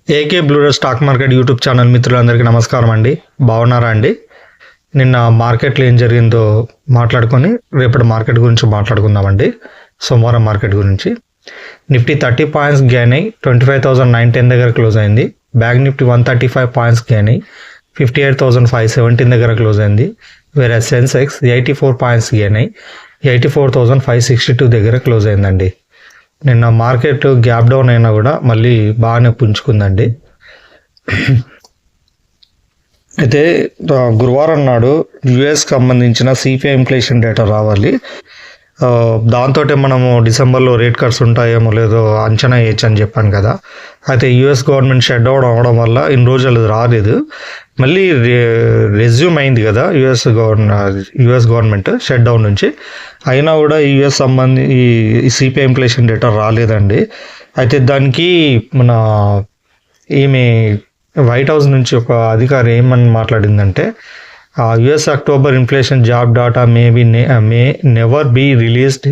AK బ్లూరో stock market YouTube channel మిత్రులందరికీ నమస్కారం అండి. బాగున్నారా అండి? నిన్న మార్కెట్లో ఏం జరిగిందో మాట్లాడుకొని రేపటి మార్కెట్ గురించి మాట్లాడుకుందామండి. సోమవారం మార్కెట్ గురించి నిఫ్టీ 30 పాయింట్స్ గెయిన్ అయ్యి 25,910 దగ్గర క్లోజ్ అయింది. బ్యాంక్ నిఫ్టీ 135 పాయింట్స్ గెయిన్ అయ్యి 58,517 దగ్గర క్లోజ్ అయింది. వేరే సెన్సెక్స్ 84 పాయింట్స్ గెయిన్ అయ్యి 84,562 దగ్గర క్లోజ్ అయిందండి. నిన్న మార్కెట్ గ్యాప్ డౌన్ అయినా కూడా మళ్ళీ బాగానే పుంజుకుందండి. అయితే గురువారం నాడు యుఎస్కి సంబంధించిన సిపిఐ ఇన్ఫ్లేషన్ డేటా రావాలి. దాంతో మనము డిసెంబర్లో రేట్ కట్స్ ఉంటాయేమో లేదో అంచనా వేయచ్చు అని చెప్పాను కదా. అయితే యుఎస్ గవర్నమెంట్ షట్ డౌన్ అవ్వడం వల్ల ఇన్ని రోజులు రాలేదు. మళ్ళీ రెజ్యూమ్ అయింది కదా యుఎస్ గవర్నమెంట్ షట్ డౌన్ నుంచి. అయినా కూడా యుఎస్ ఈ సిపిఐ ఇన్ఫ్లేషన్ డేటా రాలేదండి. అయితే దానికి మన ఈమె వైట్ హౌస్ నుంచి ఒక అధికారి ఏమని మాట్లాడిందంటే, US October inflation job data may never be released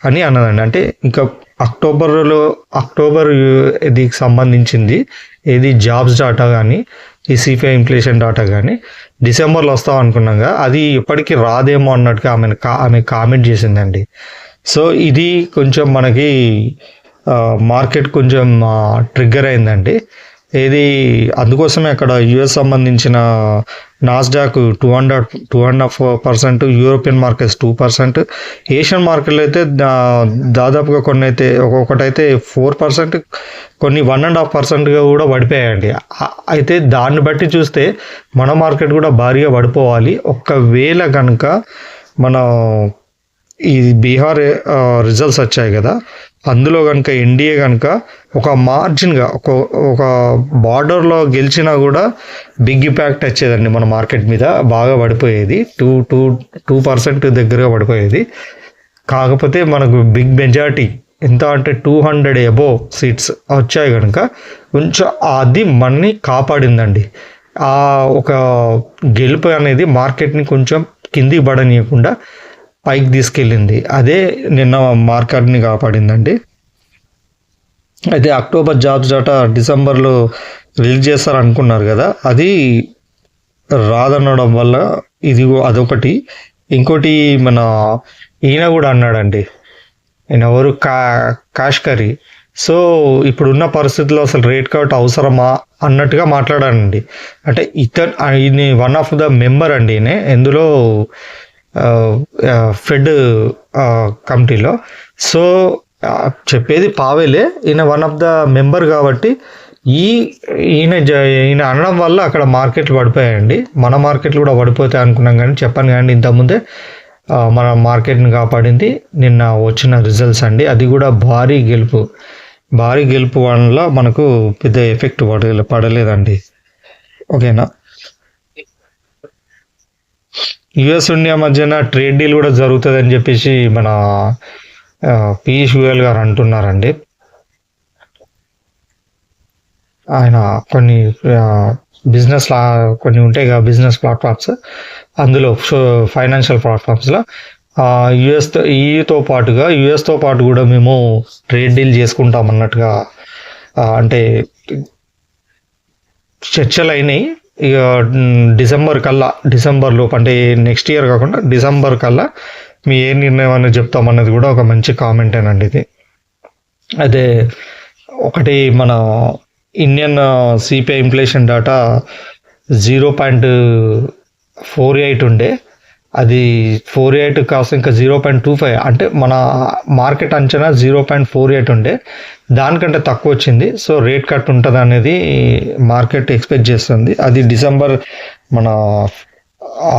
అని అన్నదండి. అంటే ఇంకా అక్టోబర్ దీనికి సంబంధించింది ఏది జాబ్స్ డాటా కానీ ఈ సిపిఐ ఇన్ఫ్లేషన్ డాటా కానీ డిసెంబర్లో వస్తాం అనుకున్నాగా అది ఇప్పటికీ రాదేమో అన్నట్టుగా ఆమె కామెంట్ చేసిందండి. సో ఇది కొంచెం మనకి మార్కెట్ కొంచెం ట్రిగ్గర్ అయిందండి. అందుకోసమే అక్కడ యుఎస్ సంబంధించిన నాస్డాక్ 2.5%, యూరోపియన్ మార్కెట్స్ 2%, ఏషియన్ మార్కెట్లు అయితే దాదాపుగా కొన్ని అయితే ఒక్కొక్కటైతే 4%, కొన్ని 1.5%గా కూడా పడిపోయాయండి. అయితే దాన్ని బట్టి చూస్తే మన మార్కెట్ కూడా భారీగా పడిపోవాలి. ఒకవేళ కనుక మన ఈ బీహార్ రిజల్ట్స్ వచ్చాయి కదా, అందులో కనుక ఎన్డీఏ కనుక ఒక మార్జిన్గా ఒక బార్డర్లో గెలిచినా కూడా బిగ్ ఇంపాక్ట్ వచ్చేదండి మన మార్కెట్ మీద. బాగా పడిపోయేది, 2% దగ్గరగా పడిపోయేది. కాకపోతే మనకు బిగ్ మెజారిటీ ఎంత అంటే 200 అబోవ్ సీట్స్ వచ్చాయి కనుక కొంచెం అది మనని కాపాడిందండి. ఒక గెలుపు అనేది మార్కెట్ని కొంచెం కిందికి పడనీయకుండా పైకి తీసుకెళ్ళింది. అదే నిన్న మార్కెట్ని కాపాడిందండి. అయితే అక్టోబర్ జాబ్స్ డేటా డిసెంబర్లో రిలీజ్ చేస్తారు అనుకున్నారు కదా, అది రాదనడం వల్ల అదొకటి. ఇంకోటి మన ఈయన కూడా అన్నాడండి, ఈయన ఎవరు కాష్కరీ. సో ఇప్పుడున్న పరిస్థితుల్లో అసలు రేట్ కట్ అవసరమా అన్నట్టుగా మాట్లాడానండి. అంటే ఈయన వన్ ఆఫ్ ద మెంబర్ అండి. ఈయన ఎందులో ఫెడ్ కమిటీలో. సో చెప్పేది పావేలే, ఈయన వన్ ఆఫ్ ద మెంబర్ కాబట్టి ఈయన అనడం వల్ల అక్కడ మార్కెట్లు పడిపోయాయండి. మన మార్కెట్లు కూడా పడిపోతాయి అనుకున్నాం, కానీ చెప్పాను కానీ ఇంతకుముందే మన మార్కెట్ని కాపాడింది నిన్న వచ్చిన రిజల్ట్స్ అండి. అది కూడా భారీ గెలుపు వల్ల మనకు పెద్ద ఎఫెక్ట్ పడలేదండి. ఓకేనా. యుఎస్ ఇండియా మధ్యన ట్రేడ్ డీల్ కూడా జరుగుతుందని చెప్పేసి మన పీయూష్ గోయల్ గారు అంటున్నారండి. ఆయన కొన్ని కొన్ని ఉంటాయి కదా బిజినెస్ ప్లాట్ఫామ్స్, అందులో ఫైనాన్షియల్ ప్లాట్ఫామ్స్లో యుఎస్తో పాటు కూడా మేము ట్రేడ్ డీల్ చేసుకుంటాం అన్నట్టుగా అంటే చర్చలు అయినాయి. ఇక డిసెంబర్ లోపు, అంటే నెక్స్ట్ ఇయర్ కాకుండా డిసెంబర్ కల్లా మీ ఏ నిర్ణయం అనేది చెప్తామన్నది కూడా ఒక మంచి కామెంటేనండి ఇది. అయితే ఒకటి మన ఇండియన్ సిపిఐ ఇన్ఫ్లేషన్ డేటా 0.48 ఉండే, అది 48 కాస్త ఇంకా 0.25, అంటే మన మార్కెట్ అంచనా 0.48 ఉండే, దానికంటే తక్కువ వచ్చింది. సో రేట్ కట్ ఉంటుంది అనేది మార్కెట్ ఎక్స్పెక్ట్ చేస్తుంది. అది డిసెంబర్ మన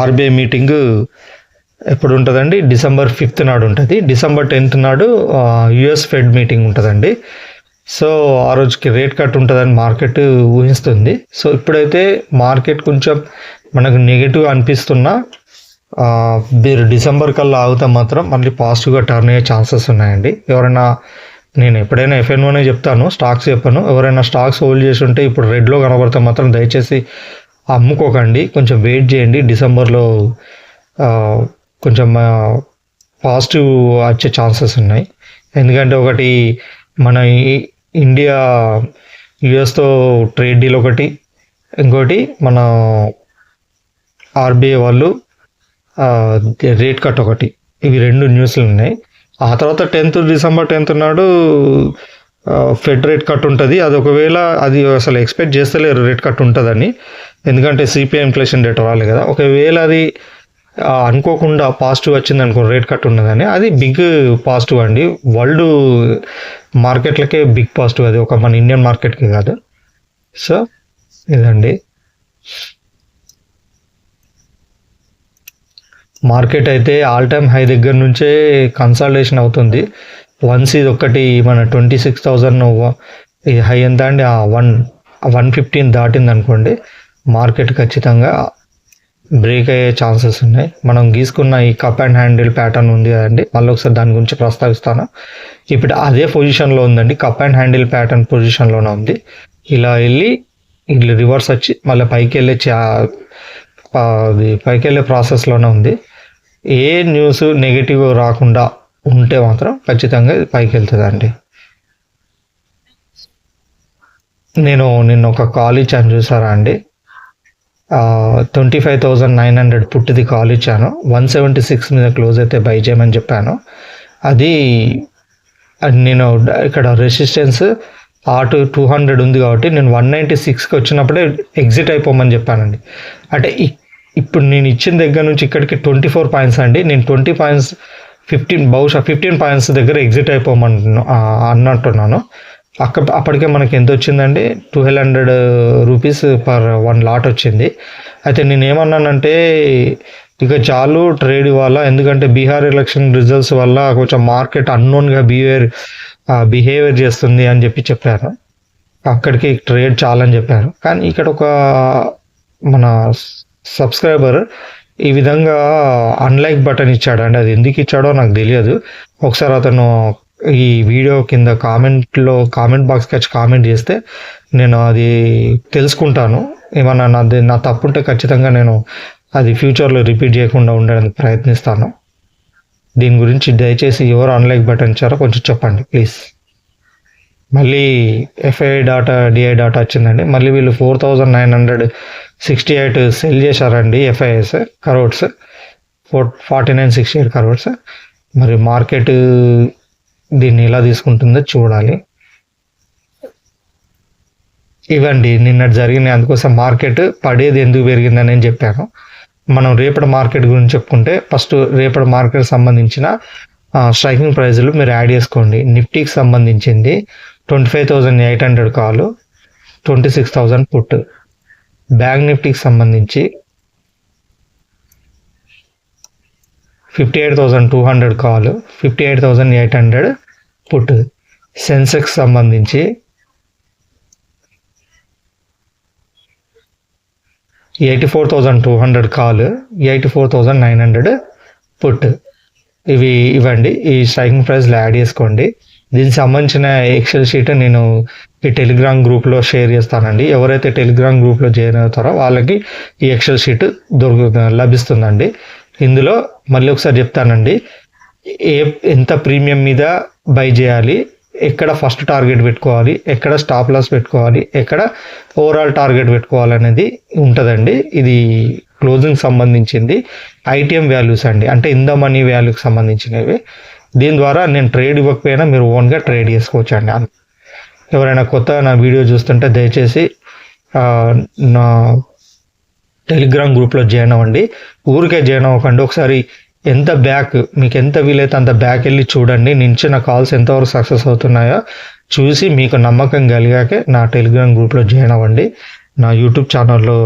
ఆర్బీఐ మీటింగ్ ఎప్పుడు ఉంటుందండి, డిసెంబర్ 5th నాడు ఉంటుంది. డిసెంబర్ 10th నాడు యుఎస్ ఫెడ్ మీటింగ్ ఉంటుందండి. సో ఆ రోజుకి రేట్ కట్ ఉంటుందని మార్కెట్ ఊహిస్తుంది. సో ఇప్పుడైతే మార్కెట్ కొంచెం మనకు నెగిటివ్ అనిపిస్తున్నా, మీరు డిసెంబర్ కల్లా ఆగితే మాత్రం మళ్ళీ పాజిటివ్గా టర్న్ అయ్యే ఛాన్సెస్ ఉన్నాయండి. నేను ఎప్పుడైనా ఎఫ్ఎన్ఓనే చెప్తాను, స్టాక్స్ చెప్పాను. ఎవరైనా స్టాక్స్ హోల్డ్ చేసి ఉంటే ఇప్పుడు రెడ్లో కనబడితే మాత్రం దయచేసి అమ్ముకోకండి, కొంచెం వెయిట్ చేయండి. డిసెంబర్లో కొంచెం పాజిటివ్ వచ్చే ఛాన్సెస్ ఉన్నాయి. ఎందుకంటే ఒకటి మన ఇండియా యుఎస్తో ట్రేడ్ డీల్ ఒకటి, ఇంకోటి మన ఆర్బీఐ వాళ్ళు రేట్ కట్ ఒకటి, ఇవి 2 న్యూస్లు ఉన్నాయి. ఆ తర్వాత డిసెంబర్ 10th నాడు ఫెడ్ రేట్ కట్ ఉంటుంది. అది ఒకవేళ అది అసలు ఎక్స్పెక్ట్ చేస్తలేరు రేట్ కట్ ఉంటుందని, ఎందుకంటే సిపిఐ ఇన్ఫ్లేషన్ డేటా రాలేదు కదా. ఒకవేళ అది అనుకోకుండా పాజిటివ్ వచ్చింది అనుకో, రేట్ కట్ ఉన్నదని, అది బిగ్ పాజిటివ్ అండి. వరల్డ్ మార్కెట్లకే బిగ్ పాజిటివ్ అది, ఒక మన ఇండియన్ మార్కెట్కి కాదు. సో ఇదండి మార్కెట్ అయితే ఆల్ టైమ్ హై దగ్గర నుంచే కన్సాలిడేషన్ అవుతుంది. వన్స్ ఇది ఒకటి మన 26,000 హై ఎంత అండి, 115 దాటింది అనుకోండి, మార్కెట్ ఖచ్చితంగా బ్రేక్ అయ్యే ఛాన్సెస్ ఉన్నాయి. మనం గీసుకున్న ఈ కప్ అండ్ హ్యాండిల్ ప్యాటర్న్ ఉంది కదండి, మళ్ళీ ఒకసారి దాని గురించి ప్రస్తావిస్తాను. ఇప్పుడు అదే పొజిషన్లో ఉందండి, కప్ అండ్ హ్యాండిల్ ప్యాటర్న్ పొజిషన్లోనే ఉంది. ఇలా వెళ్ళి ఇట్లా రివర్స్ వచ్చి మళ్ళీ పైకి వెళ్ళే ప్రాసెస్లోనే ఉంది. ఏ న్యూస్ నెగిటివ్ రాకుండా ఉంటే మాత్రం ఖచ్చితంగా పైకి వెళ్తుందండి. నేను నిన్న ఒక కాల్ ఇచ్చాను చూసారా అండి, 25,900 పుట్టిది కాల్ ఇచ్చాను. 176 మీద క్లోజ్ అయితే బై చేయమని చెప్పాను. అది నేను ఇక్కడ రెసిస్టెన్స్ 200 ఉంది కాబట్టి నేను 196కి వచ్చినప్పుడే ఎగ్జిట్ అయిపోమని చెప్పానండి. అంటే ఇప్పుడు నేను ఇచ్చిన దగ్గర నుంచి ఇక్కడికి 24 పాయింట్స్ అండి. నేను 20 పాయింట్స్ 15 పాయింట్స్ దగ్గర ఎగ్జిట్ అన్నట్టున్నాను. అప్పటికే మనకి ఎంత వచ్చిందండి, 1200 రూపీస్ పర్ 1 లాట్ వచ్చింది. అయితే నేను ఏమన్నానంటే ఇక చాలు ట్రేడ్ వల్ల, ఎందుకంటే బీహార్ ఎలక్షన్ రిజల్ట్స్ వల్ల కొంచెం మార్కెట్ అన్నోన్గా బిహేవియర్ చేస్తుంది అని చెప్పాను. అక్కడికి ట్రేడ్ చాలని చెప్పాను. కానీ ఇక్కడ ఒక మన సబ్స్క్రైబర్ ఈ విధంగా అన్లైక్ బటన్ ఇచ్చాడండి. అది ఎందుకు ఇచ్చాడో నాకు తెలియదు. ఒకసారి అతను ఈ వీడియో కింద కామెంట్ బాక్స్కి వచ్చి కామెంట్ చేస్తే నేను అది తెలుసుకుంటాను. ఏమన్నా నా తప్పుంటే ఖచ్చితంగా నేను అది ఫ్యూచర్లో రిపీట్ చేయకుండా ఉండడానికి ప్రయత్నిస్తాను. దీని గురించి దయచేసి ఎవరు అన్లైక్ బటన్ ఇచ్చారో కొంచెం చెప్పండి ప్లీజ్. మళ్ళీ ఎఫ్ఐఐ డాటా డిఐ డాటా వచ్చిందండి. మళ్ళీ వీళ్ళు 4,968 సెల్ చేశారండి ఎఫ్ఐఎస్ కరోడ్స్, 4968 కరోడ్స్. మరి మార్కెట్ దీన్ని ఎలా తీసుకుంటుందో చూడాలి. ఇవ్వండి నిన్నటి జరిగినాయి. అందుకోసం మార్కెట్ పడేది ఎందుకు పెరిగిందని నేను చెప్పాను. మనం రేపటి మార్కెట్ గురించి చెప్పుకుంటే ఫస్ట్ రేపటి మార్కెట్ సంబంధించిన స్ట్రైకింగ్ ప్రైజ్లు మీరు యాడ్ చేసుకోండి. నిఫ్టీకి సంబంధించింది 25,800 కాల్, 26,000 పుట్. బ్యాంక్ నిఫ్టీకి సంబంధించి 58,200 కాల్, 58,800 పుట్. సెన్సెక్స్ సంబంధించి 84,200 కాల్, 84,900 పుట్. ఇవ్వండి ఈ స్ట్రైకింగ్ ప్రైస్లో యాడ్ చేసుకోండి. దీనికి సంబంధించిన ఎక్సెల్ షీట్ నేను ఈ టెలిగ్రామ్ గ్రూప్లో షేర్ చేస్తానండి. ఎవరైతే టెలిగ్రామ్ గ్రూప్లో జాయిన్ అవుతారో వాళ్ళకి ఈ ఎక్సెల్ షీట్ లభిస్తుందండి. ఇందులో మళ్ళీ ఒకసారి చెప్తానండి, ఎంత ప్రీమియం మీద బై చేయాలి, ఎక్కడ ఫస్ట్ టార్గెట్ పెట్టుకోవాలి, ఎక్కడ స్టాప్ లాస్ పెట్టుకోవాలి, ఎక్కడ ఓవరాల్ టార్గెట్ పెట్టుకోవాలనేది ఉంటుందండి. ఇది క్లోజింగ్ సంబంధించింది. ఐటీఎం వాల్యూస్ అండి, అంటే ఇన్ ద మనీ వాల్యూకి సంబంధించినవి. దీని ద్వారా నేను ట్రేడ్ ఇవ్వకపోయినా మీరు ఓన్గా ట్రేడ్ చేసుకోవచ్చు అండి. ఎవరైనా కొత్త నా వీడియో చూస్తుంటే దయచేసి నా టెలిగ్రామ్ గ్రూప్లో జాయిన్ అవ్వండి. ఊరికే జాయిన్ అవ్వకండి. ఒకసారి మీకు ఎంత వీలైతే అంత బ్యాక్ వెళ్ళి చూడండి. నించిన కాల్స్ ఎంతవరకు సక్సెస్ అవుతున్నాయో చూసి మీకు నమ్మకం కలిగాకే నా టెలిగ్రామ్ గ్రూప్లో జాయిన్ అవ్వండి. నా యూట్యూబ్ ఛానల్లో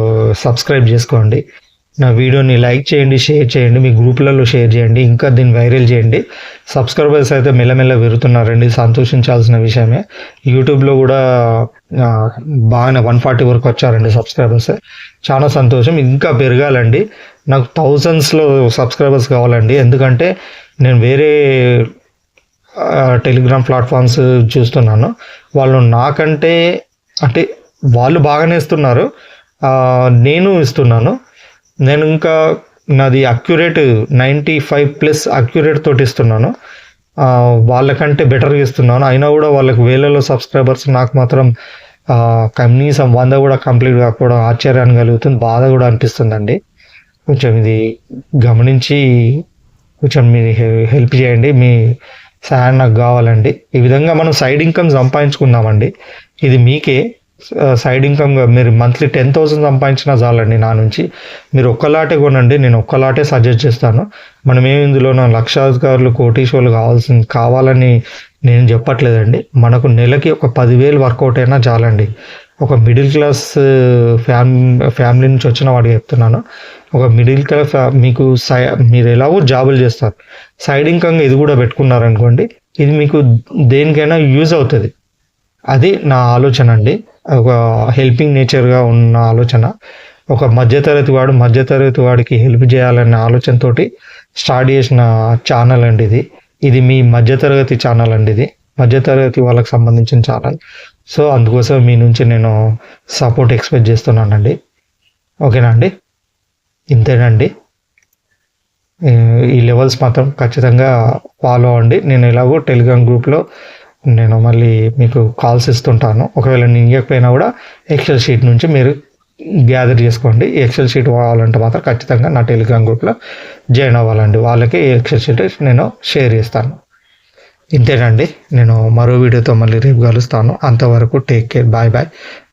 సబ్స్క్రైబ్ చేసుకోండి. నా వీడియోని లైక్ చేయండి, షేర్ చేయండి, మీ గ్రూపులలో షేర్ చేయండి, ఇంకా దీన్ని వైరల్ చేయండి. సబ్స్క్రైబర్స్ అయితే మెల్లమెల్ల పెరుగుతున్నారండి, సంతోషించాల్సిన విషయమే. యూట్యూబ్లో కూడా బాగానే 140 వరకు వచ్చారండి సబ్స్క్రైబర్స్, చాలా సంతోషం. ఇంకా పెరగాలండి. నాకు థౌజండ్స్లో సబ్స్క్రైబర్స్ కావాలండి. ఎందుకంటే నేను వేరే టెలిగ్రామ్ ప్లాట్ఫామ్స్ చూస్తున్నాను, వాళ్ళు నాకంటే అంటే వాళ్ళు బాగానే ఇస్తున్నారు, నేను ఇస్తున్నాను. నేను ఇంకా నాది అక్యురేట్ 95+ అక్యురేట్ తోటి ఇస్తున్నాను. వాళ్ళకంటే బెటర్గా ఇస్తున్నాను. అయినా కూడా వాళ్ళకి వేలలో సబ్స్క్రైబర్స్, నాకు మాత్రం కనీసం 100 కూడా కంప్లీట్ కాకపోవడం ఆశ్చర్యాన్ని కలుగుతుంది, బాధ కూడా అనిపిస్తుందండి. కొంచెం ఇది గమనించి కొంచెం మీరు హెల్ప్ చేయండి. మీ సహాయం నాకు కావాలండి. ఈ విధంగా మనం సైడ్ ఇన్కమ్ సంపాదించుకుందామండి. ఇది మీకే సైడ్ ఇన్కమ్గా మీరు మంత్లీ 10,000 సంపాదించినా చాలండి నా నుంచి. మీరు ఒక్కలాటే కొనండి, నేను ఒక్కలాటే సజెస్ట్ చేస్తాను. మనం ఇందులో లక్షాధికారులు కోటీశ్వర్లు కావాలని నేను చెప్పట్లేదండి. మనకు నెలకి ఒక 10,000 వర్కౌట్ అయినా చాలండి. ఒక మిడిల్ క్లాస్ ఫ్యామిలీ నుంచి వచ్చిన వాడికి చెప్తున్నాను. ఒక మిడిల్ క్లాస్ మీకు మీరు ఎలాగో జాబులు చేస్తారు, సైడ్ ఇన్కమ్గా ఇది కూడా పెట్టుకున్నారనుకోండి, ఇది మీకు దేనికైనా యూజ్ అవుతుంది. అది నా ఆలోచన అండి. ఒక హెల్పింగ్ నేచర్గా ఉన్న ఆలోచన. ఒక మధ్యతరగతి వాడికి హెల్ప్ చేయాలనే ఆలోచనతోటి స్టార్ట్ చేసిన ఛానల్ అండి ఇది. ఇది మీ మధ్యతరగతి ఛానల్ అండి. ఇది మధ్యతరగతి వాళ్ళకి సంబంధించిన ఛానల్. సో అందుకోసం మీ నుంచి నేను సపోర్ట్ ఎక్స్పెక్ట్ చేస్తున్నానండి. ఓకేనా అండి? ఇంతేనండి. ఈ లెవెల్స్ మాత్రం ఖచ్చితంగా ఫాలో అవ్వండి. నేను ఎలాగో టెలిగ్రామ్ గ్రూప్లో నేను మళ్ళీ మీకు కాల్స్ ఇస్తుంటాను. ఒకవేళ నేను ఇవ్వకపోయినా కూడా ఎక్సెల్ షీట్ నుంచి మీరు గ్యాదర్ చేసుకోండి. ఎక్సెల్ షీట్ కావాలంటే మాత్రం ఖచ్చితంగా నా టెలిగ్రామ్ గ్రూప్లో జాయిన్ అవ్వాలండి. వాళ్ళకి ఎక్సెల్ షీట్ నేను షేర్ చేస్తాను. ఇంతేనండి. నేను మరో వీడియోతో మళ్ళీ రేపు కలుస్తాను. అంతవరకు టేక్ కేర్. Bye bye.